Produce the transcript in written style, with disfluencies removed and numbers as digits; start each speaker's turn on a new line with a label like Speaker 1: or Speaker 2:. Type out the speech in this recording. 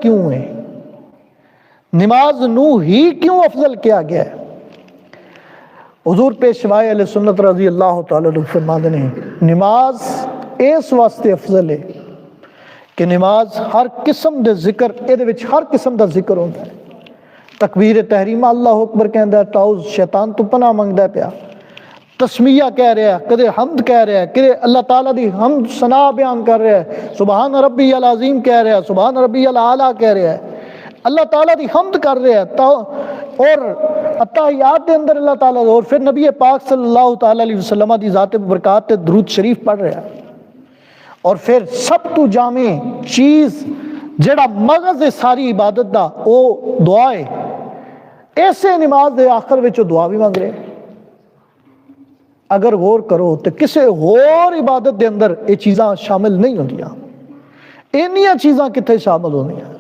Speaker 1: کیوں ہے؟ نماز نو ہی کیوں افضل کیا گیا ہے؟ حضور پیشوائے علیہ سنت رضی اللہ تعالیٰ عنہ فرماتے ہیں نماز اس واسطے افضل ہے کہ نماز ہر قسم دے ذکر ہر قسم دا ذکر ہوتا ہے۔ تکبیر تحریمہ اللہ اکبر کہندا ہے، تعوذ شیطان تو پناہ منگدا ہے پیا، تسمیہ کہہ رہا ہے، کدے حمد کہہ رہا ہے، کدے اللہ تعالیٰ دی حمد ثنا بیان کر رہا ہے، سبحان ربی العظیم کہہ رہا ہے، سبحان ربی الاعلیٰ کہہ رہا ہے، اللہ تعالیٰ دی حمد کر رہا ہے، اور اتحیات دے اندر اللہ تعالیٰ اور پھر نبی پاک صلی اللہ تعالیٰ علیہ وسلم دی ذات برکات تے درود شریف پڑھ رہا ہے، اور پھر سب تو جامع چیز جڑا مغز ہے ساری عبادت دا او دعا ہے، ایسے نماز دے آخر وچ دعا بھی مانگ رہے ہیں۔ اگر غور کرو تو کسے اور عبادت دے اندر یہ چیزاں شامل نہیں ہوندیاں، اینیاں چیزاں کتنے شامل ہوندیاں۔